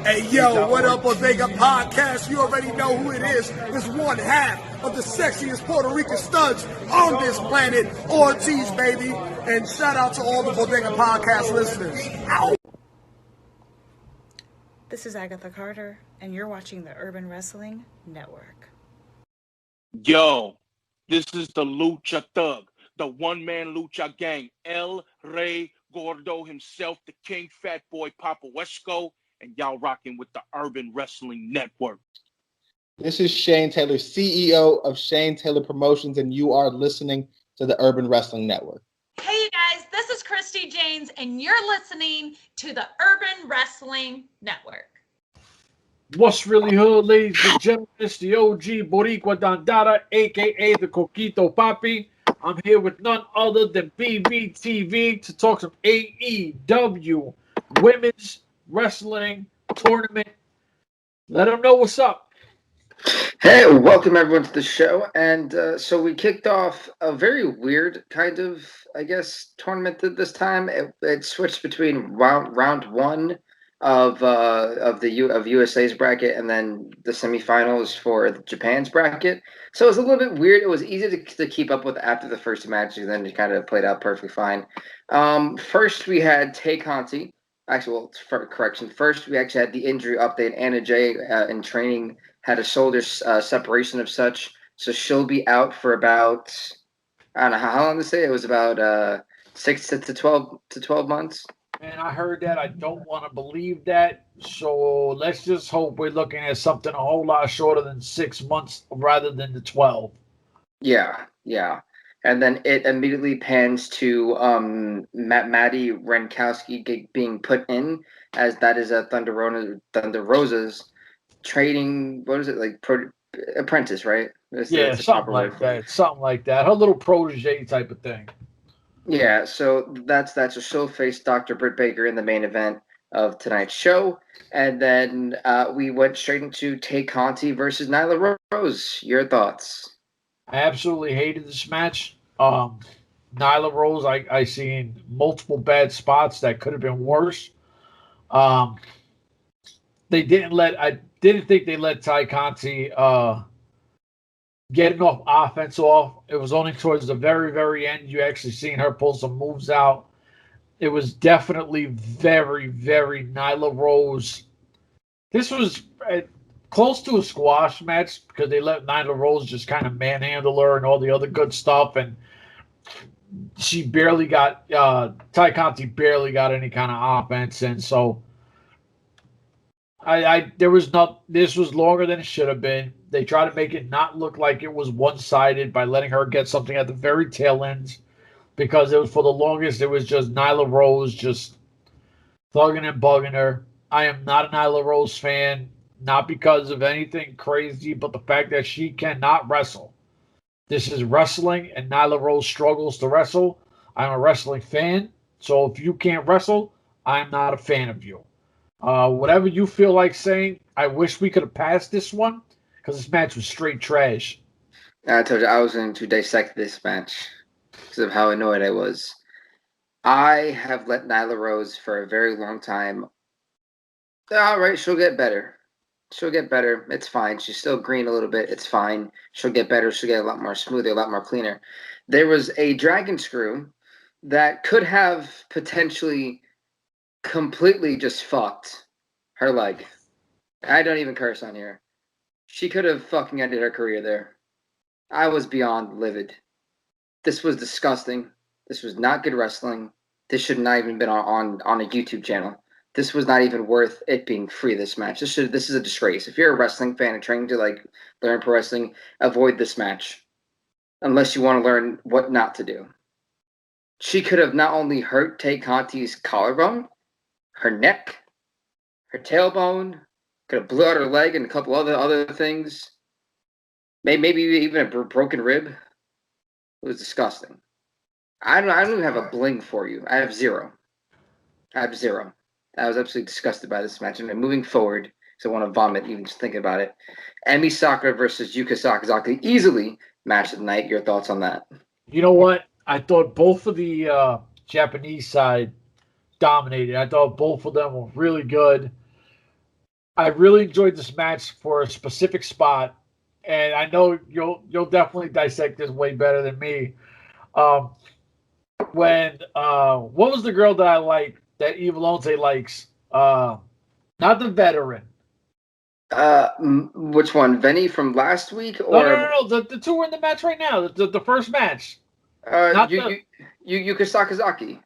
Hey, yo, what up, Bodega Podcast? You already know who it is. It's one half of the sexiest Puerto Rican studs on this planet, Ortiz, baby. And shout out to all the Bodega Podcast listeners. Ow! This is Agatha Carter, and you're watching the Urban Wrestling Network. Yo, this is the Lucha Thug, the one-man Lucha gang, El Rey Gordo himself, the King Fat Boy Papo Esco, and y'all rocking with the Urban Wrestling Network. This is Shane Taylor, CEO of Shane Taylor Promotions, and you are listening to the Urban Wrestling Network. Hey, you guys, this is Christi Jaynes, and you're listening to the Urban Wrestling Network. What's really hood, ladies and gentlemen? It's the OG Boricua Dandara, a.k.a. the Coquito Papi. I'm here with none other than BBTV to talk some AEW Women's Wrestling Tournament. Let them know what's up. Hey, welcome everyone to the show. And so we kicked off a very weird kind of, I guess, tournament this time. It switched between round one of USA's bracket and then the semifinals for Japan's bracket. So it was a little bit weird. It was easy to keep up with after the first match, and then it kind of played out perfectly fine. First, we had Conti. Actually, well, correction. First, we actually had the injury update. Anna Jay in training had a shoulder separation of such, so she'll be out for about, I don't know how long to say. It was about 6 to 12 months. And I heard that. I don't want to believe that. So let's just hope we're looking at something a whole lot shorter than 6 months rather than the 12. Yeah. And then it immediately pans to Maddie Renkowski being put in, as that is a Thunder Rosa's trading, what is it, like apprentice, right? That's something like that. Something like that. Her little protege type of thing. Yeah, so that's a she'll face Dr. Britt Baker in the main event of tonight's show. And then we went straight into Conti versus Nyla Rose. Your thoughts? I absolutely hated this match. Nyla Rose, I seen multiple bad spots that could have been worse. I didn't think they let Conti get enough offense off. It was only towards the very, very end you actually seen her pull some moves out. It was definitely very, very Nyla Rose. This was close to a squash match because they let Nyla Rose just kind of manhandle her and all the other good stuff, and she barely got Conti barely got any kind of offense, and so this was longer than it should have been. They tried to make it not look like it was one-sided by letting her get something at the very tail ends, because it was, for the longest, it was just Nyla Rose just thugging and bugging her. I am not a Nyla Rose fan, not because of anything crazy, but the fact that she cannot wrestle. This is wrestling, and Nyla Rose struggles to wrestle. I'm a wrestling fan, so if you can't wrestle, I'm not a fan of you. Whatever you feel like saying, I wish we could have passed this one, because this match was straight trash. I told you I was going to dissect this match because of how annoyed I was. I have let Nyla Rose for a very long time. All right, she'll get better. It's fine. She's still green a little bit. It's fine. She'll get better. She'll get a lot more smoother, a lot more cleaner. There was a dragon screw that could have potentially completely just fucked her leg. I don't even curse on here. She could have fucking ended her career there. I was beyond livid. This was disgusting. This was not good wrestling. This should not even been on a YouTube channel. This was not even worth it being free, this match. This is a disgrace. If you're a wrestling fan and trying to learn pro wrestling, avoid this match. Unless you want to learn what not to do. She could have not only hurt Conti's collarbone, her neck, her tailbone, could have blew out her leg and a couple other things. Maybe even a broken rib. It was disgusting. I don't even have a bling for you. I have zero. I was absolutely disgusted by this match. And moving forward, because I want to vomit even just thinking about it. Emmy Sakura versus Yuka Sakazaki, easily match of the night. Your thoughts on that? You know what? I thought both of the Japanese side dominated. I thought both of them were really good. I really enjoyed this match for a specific spot, and I know you'll definitely dissect this way better than me. Um, when what was the girl that I like that Evilonte likes? Not the veteran. Which one? Venny from last week, or No. The two are in the match right now. The first match. Not the. Yuka Sakazaki,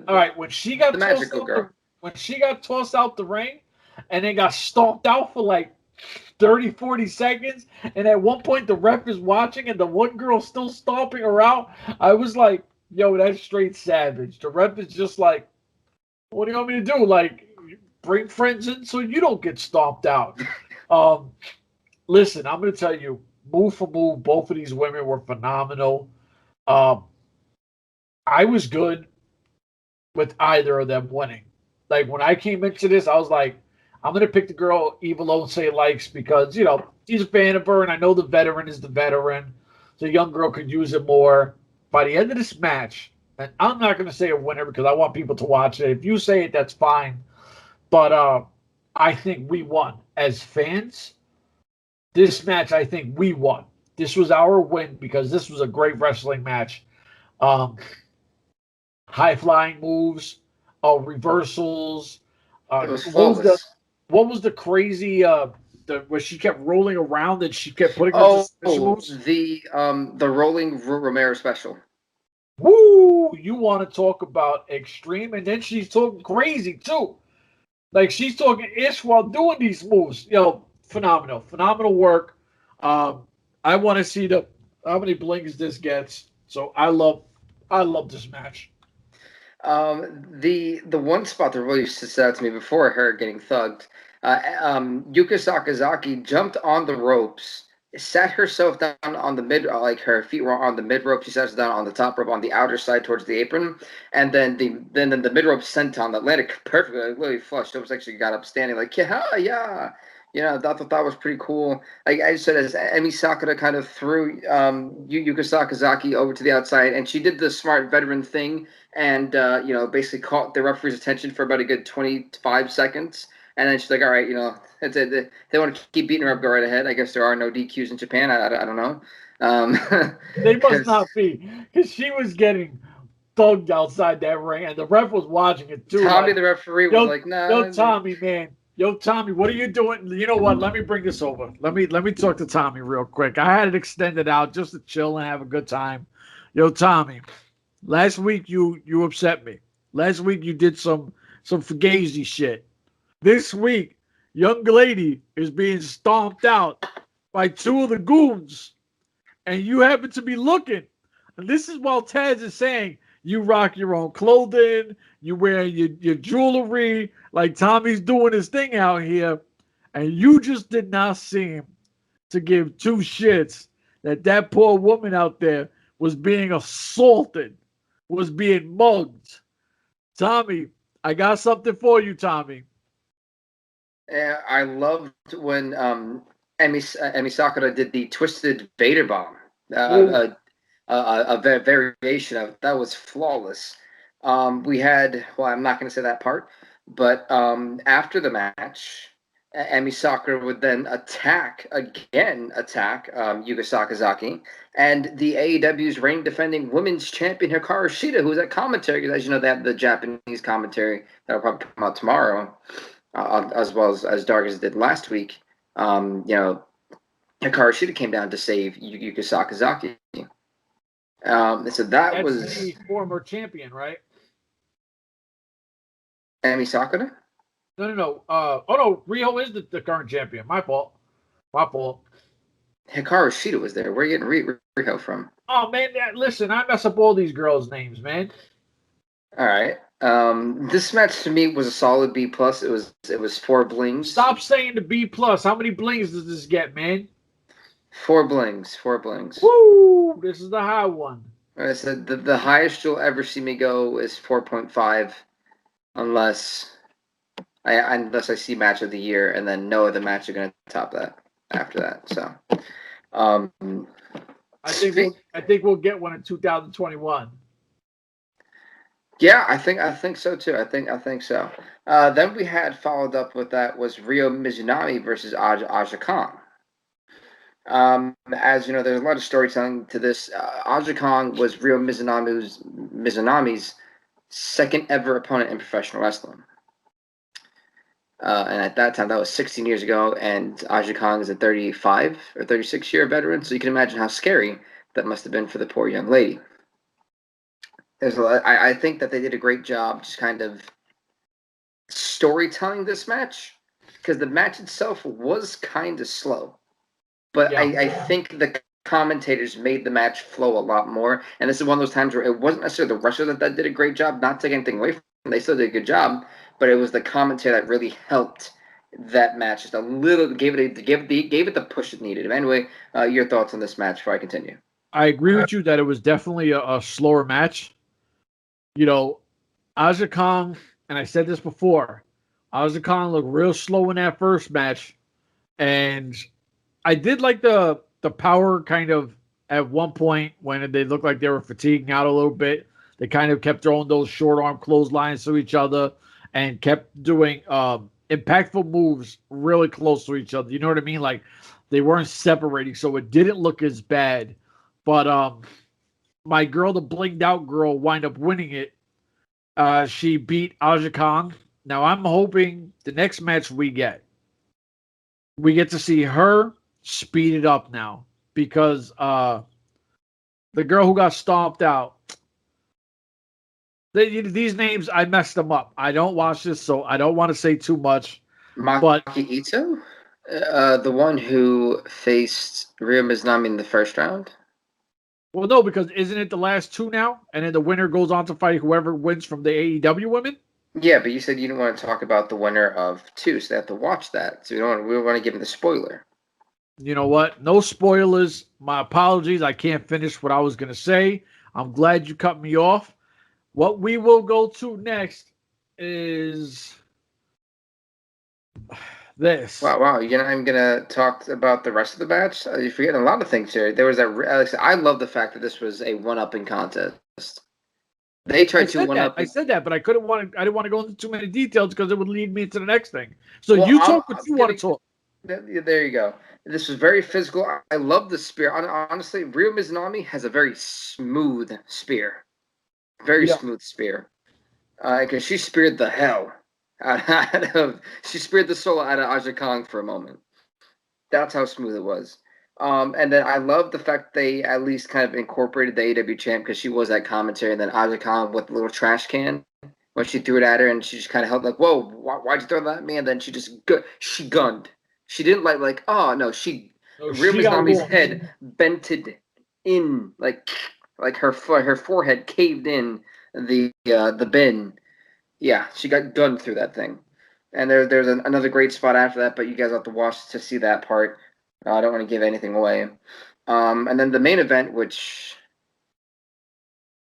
All right, when she got the tossed magical out girl. when she got tossed out the ring, and then got stomped out for like 30, 40 seconds, and at one point the ref is watching, and the one girl still stomping her out. I was like, "Yo, that's straight savage." The ref is just like, "What do you want me to do? Like, bring friends in so you don't get stomped out." Listen, I'm going to tell you, move for move, both of these women were phenomenal. I was good with either of them winning. Like, when I came into this, I was like, I'm going to pick the girl Evil Onsei likes because, she's a fan of her, and I know the veteran is the veteran. The young girl could use it more. By the end of this match, and I'm not going to say a winner because I want people to watch it. If you say it, that's fine. But I think we won. As fans, this match, I think we won. This was our win because this was a great wrestling match. High flying moves, reversals. It was flawless. What was the crazy where she kept rolling around and she kept putting her Oh, special moves? the rolling Romero special. Woo! You want to talk about extreme, and then she's talking crazy too. Like she's talking ish while doing these moves. Phenomenal work. I want to see how many blings this gets. So I love this match. The one spot that really stood out to me before her getting thugged, Yuka Sakazaki jumped on the ropes, sat herself down on the mid, like her feet were on the mid rope. She sat down on the top rope on the outer side towards the apron, and then the mid rope senton that landed perfectly, like, literally flushed. It was like she got up standing, like yeah. I thought that was pretty cool. Like I said, as Emmy Sakura kind of threw Yuka Sakazaki over to the outside, and she did the smart veteran thing, and basically caught the referee's attention for about a good 25 seconds, and then she's like, "All right, they want to keep beating her up, go right ahead. I guess there are no DQs in Japan. I don't know." They must not be, because she was getting thugged outside that ring, and the ref was watching it too. Tommy, the referee, was like, "No, yo, Tommy, man." Yo, Tommy, what are you doing? You know what? Let me bring this over. Let me talk to Tommy real quick. I had it extended out just to chill and have a good time. Yo, Tommy, last week you upset me. Last week you did some fugazi shit. This week, young lady is being stomped out by two of the goons, and you happen to be looking. And this is while Taz is saying you rock your own clothing, you wear your jewelry, like Tommy's doing his thing out here, and you just did not seem to give two shits that poor woman out there was being assaulted, was being mugged. Tommy, I got something for you, Tommy. I loved when Emmy Sakura did the twisted Vader bomb. A variation of that was flawless. We had, well, I'm not going to say that part, but after the match, Emmy Sakura would then attack Yuka Sakazaki, and the AEW's reigning defending women's champion Hikarushita, who's at commentary, because as you know, they have the Japanese commentary that'll probably come out tomorrow, as well as Dark as it did last week. Hikarushita came down to save Yuka Sakazaki. So that's was the former champion, right? Emmy Sakura? No. Oh no, Riho is the current champion. My fault. Hikarushita was there. Where are you getting Riho from? Oh man, listen, I mess up all these girls' names, man. All right. This match to me was a solid B plus. It was 4 blings. Stop saying the B plus. How many blings does this get, man? 4 blings. Woo! This is the high one. I said the highest you'll ever see me go is 4.5, unless I see match of the year, and then no other match are going to top that after that. So, I think we'll get one in 2021. Yeah, I think so too. I think so. Then we had followed up with that was Hiromizunami versus Aja Kong. As you know, there's a lot of storytelling to this. Aja Kong was Mizunami's second ever opponent in professional wrestling. And at that time, that was 16 years ago, and Aja Kong is a 35 or 36-year veteran, so you can imagine how scary that must have been for the poor young lady. There's a lot, I think that they did a great job just kind of storytelling this match, because the match itself was kind of slow. But Yeah. I think the commentators made the match flow a lot more, and this is one of those times where it wasn't necessarily the wrestler that did a great job, not taking anything away from them. They still did a good job, but it was the commentary that really helped that match just a little, gave it the push it needed. Anyway, your thoughts on this match before I continue? I agree with you that it was definitely a slower match. You know, Aja Kong, and I said this before, Aja Kong looked real slow in that first match, and I did like the power kind of at one point when they looked like they were fatiguing out a little bit. They kind of kept throwing those short arm clotheslines to each other and kept doing impactful moves really close to each other. You know what I mean? Like they weren't separating, so it didn't look as bad. But my girl, the blinged out girl, wind up winning it. She beat Aja Kong. Now I'm hoping the next match we get to see her speed it up now, because the girl who got stomped out, these names, I messed them up. I don't watch this, so I don't want to say too much. But Maki Ito, the one who faced Ryo Mizunami in the first round. Well, no, because isn't it the last two now, and then the winner goes on to fight whoever wins from the AEW women? Yeah, but you said you didn't want to talk about the winner of two, so they have to watch that. So we don't want to give them the spoiler. You know what? No spoilers. My apologies. I can't finish what I was going to say. I'm glad you cut me off. What we will go to next is this. Wow. You know, I'm gonna talk about the rest of the match. You're forgetting a lot of things here. There was that. I love the fact that this was a one-upping contest. They tried to one-up. I said that, but I didn't want to go into too many details because it would lead me to the next thing. So Well, you talk what you want to talk. There you go. This was very physical. I love the spear. Honestly, Ryo Mizunami has a very smooth spear. Very smooth spear. Because she speared the hell she speared the soul out of Aja Kong for a moment. That's how smooth it was. And then I love the fact they at least kind of incorporated the AEW champ, because she was at commentary, and then Aja Kong with the little trash can when she threw it at her, and she just kind of held like, whoa, why'd you throw that at me? And then she just she gunned. She didn't like oh no, Ryo Mizunami's head bented in like her forehead caved in the bin. Yeah, she got gunned through that thing. And there's another great spot after that, but you guys have to watch to see that part. I don't want to give anything away. And then the main event, which,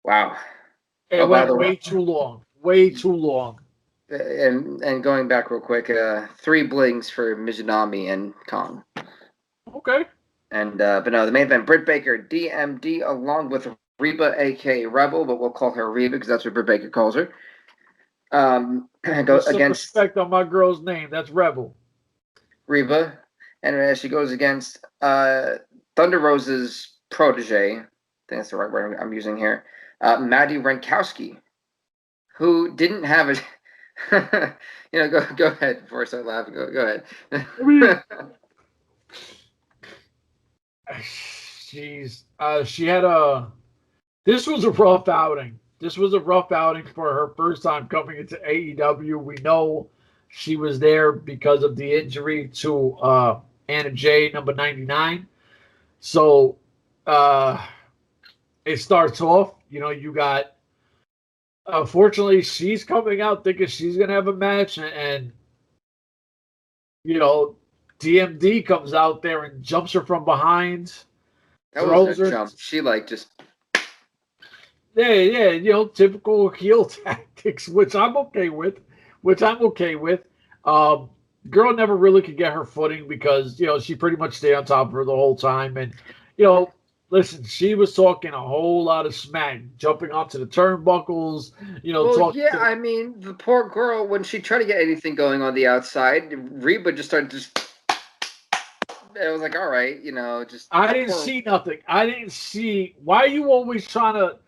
wow. It went way too long. Way too long. And going back real quick, 3 blings for Mizunami and Kong. Okay. And but no, the main event, Britt Baker, DMD, along with Reba, aka Rebel, but we'll call her Reba because that's what Britt Baker calls her. Goes against respect on my girl's name. That's Rebel. Reba, and she goes against Thunder Rose's protege. I think that's the right word I'm using here. Maddie Renkowski, who didn't have a. Go ahead before I start laughing. Go ahead. Jeez, she had a. This was a rough outing. This was a rough outing for her first time coming into AEW. We know she was there because of the injury to Anna Jay, number 99. So it starts off, you got, unfortunately, she's coming out thinking she's going to have a match. And DMD comes out there and jumps her from behind. That was a jump. She just... Yeah, typical heel tactics, which I'm okay with. Girl never really could get her footing because, she pretty much stayed on top of her the whole time. And, Listen, she was talking a whole lot of smack, jumping onto the turnbuckles, Well, talking yeah, to I mean, the poor girl, when she tried to get anything going on the outside, Reba just started it was like, all right, just I didn't poor. see nothing. I didn't see. Why are you always trying to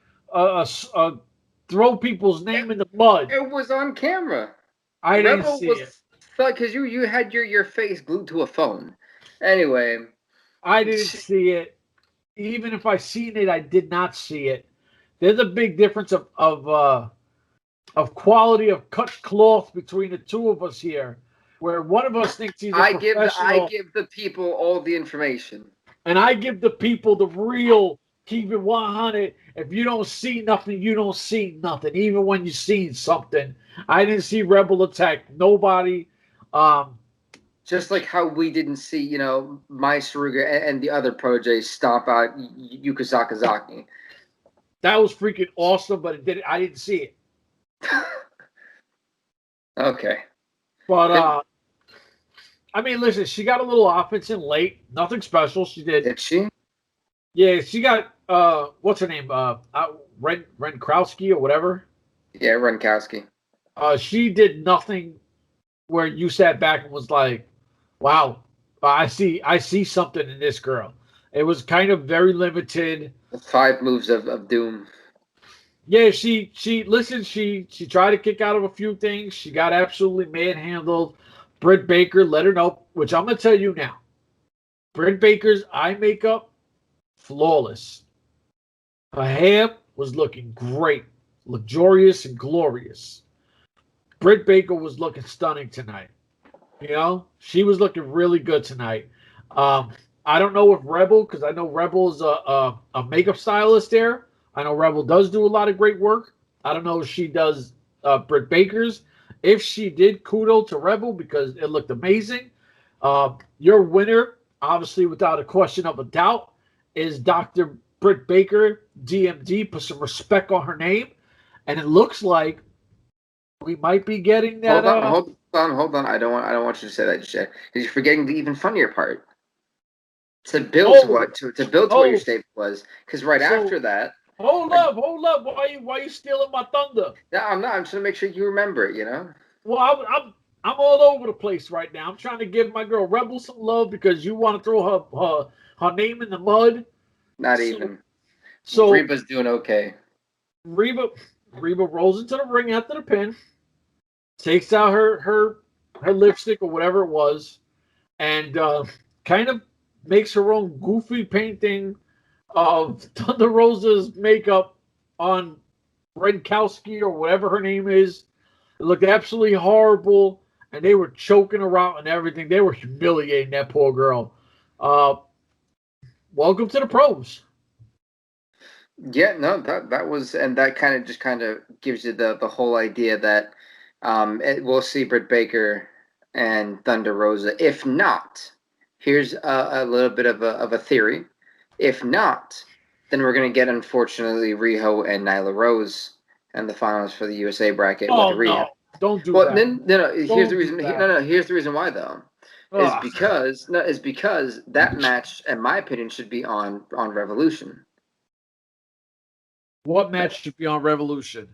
throw people's name in the mud? It was on camera. I didn't Rebel see was it. because you had your face glued to a phone. Anyway, I didn't see it. Even if I seen it, I did not see it. There's a big difference of quality of cut cloth between the two of us here, where one of us thinks he's a I professional, give the people all the information. and I give the people the real. Keep it 100. If you don't see nothing, you don't see nothing. Even when you seen something, I didn't see Rebel attack nobody. Just like how we didn't see, Mai Saruga and the other proteges stomp out Yuka Sakazaki. That was freaking awesome, but I didn't see it. Okay. But I mean, listen, she got a little offense in late. Nothing special. She did. Did she? Yeah, she got what's her name? Ren Krowski or whatever. Yeah, Renkowski. She did nothing where you sat back and was like, "Wow, I see something in this girl." It was kind of very limited. The 5 moves of doom. Yeah, she tried to kick out of a few things. She got absolutely manhandled. Britt Baker let her know, which I'm gonna tell you now. Britt Baker's eye makeup, flawless. Her hair was looking great, luxurious and glorious. Britt Baker was looking stunning tonight. She was looking really good tonight. I don't know if Rebel, because I know Rebel is a makeup stylist there. I know Rebel does do a lot of great work. I don't know if she does Britt Baker's. If she did, kudos to Rebel because it looked amazing. Your winner, obviously without a question of a doubt, is Dr. Britt Baker, DMD. Put some respect on her name. And it looks like we might be getting that. Hold on. I don't want you to say that just yet. Because you're forgetting the even funnier part. To build to what your statement was. Because after that. Hold up. Why you stealing my thunder? No, I'm not. I'm just trying to make sure you remember it, Well, I'm all over the place right now. I'm trying to give my girl Rebel some love because you want to throw her name in the mud. Not even. So Reba's doing okay. Reba rolls into the ring after the pin, takes out her lipstick or whatever it was, and kind of makes her own goofy painting of Thunder Rosa's makeup on Renkowski or whatever her name is. It looked absolutely horrible, and they were choking her out and everything. They were humiliating that poor girl. Welcome to the pros. Yeah, no, that was, and that kind of gives you the whole idea that we'll see Britt Baker and Thunder Rosa. If not, here's a little bit of a theory. If not, then we're going to get, unfortunately, Riho and Nyla Rose in the finals for the USA bracket with Riho. No, don't do that. No. Here's the reason. No. Here's the reason why, though. Is because that match, in my opinion, should be on Revolution. What match should be on Revolution?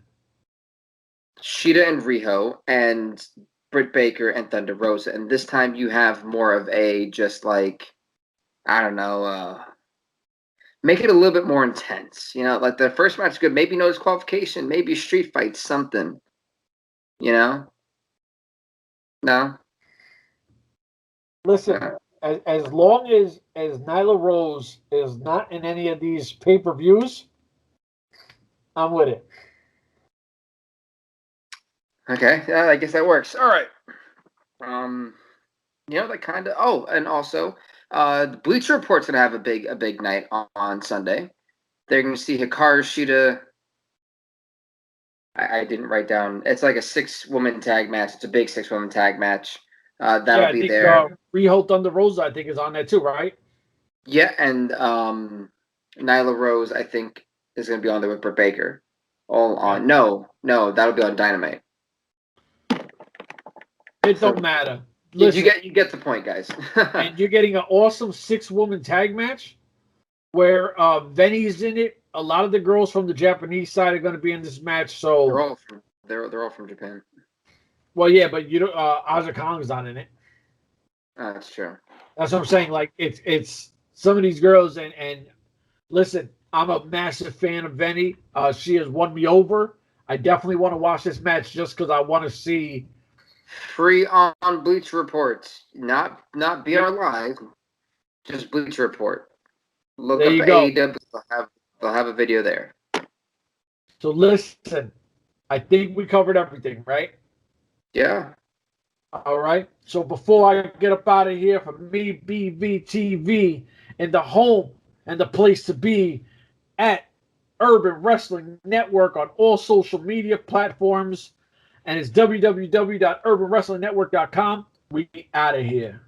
Sheeta and Riho and Britt Baker and Thunder Rosa. And this time you have more of a just like, I don't know, make it a little bit more intense. Like the first match is good. Maybe no disqualification. Maybe street fight, something. No? Listen, as long as Nyla Rose is not in any of these pay-per-views, I'm with it. Okay, I guess that works. All right. That kind of. Oh, and also, the Bleacher Report's gonna have a big night on Sunday. They're gonna see Hikarushita. I didn't write down. It's like a 6-woman tag match. It's a big 6-woman tag match. That'll be there. Riho Thunder Rosa, I think, is on there too, right? Yeah, and Nyla Rose, I think, is going to be on there with Britt Baker. All on. No, that'll be on Dynamite. It don't matter. Listen, you get the point, guys. And you're getting an awesome 6-woman tag match. where Venny's in it. A lot of the girls from the Japanese side are going to be in this match. So they're all from Japan. well, yeah, but you know, Aja Kong's not in it. That's true. That's what I'm saying. Like it's some of these girls and listen, I'm a massive fan of Venny. She has won me over. I definitely want to watch this match just because I want to see. Free on Bleach Reports, not BR Live, just Bleach Report. Look There up you go. AEW. They'll have a video there. So listen, I think we covered everything, right? Yeah. All right. So before I get up out of here, for me, BVTV, and the home and the place to be at Urban Wrestling Network on all social media platforms, and it's www.urbanwrestlingnetwork.com. We out of here.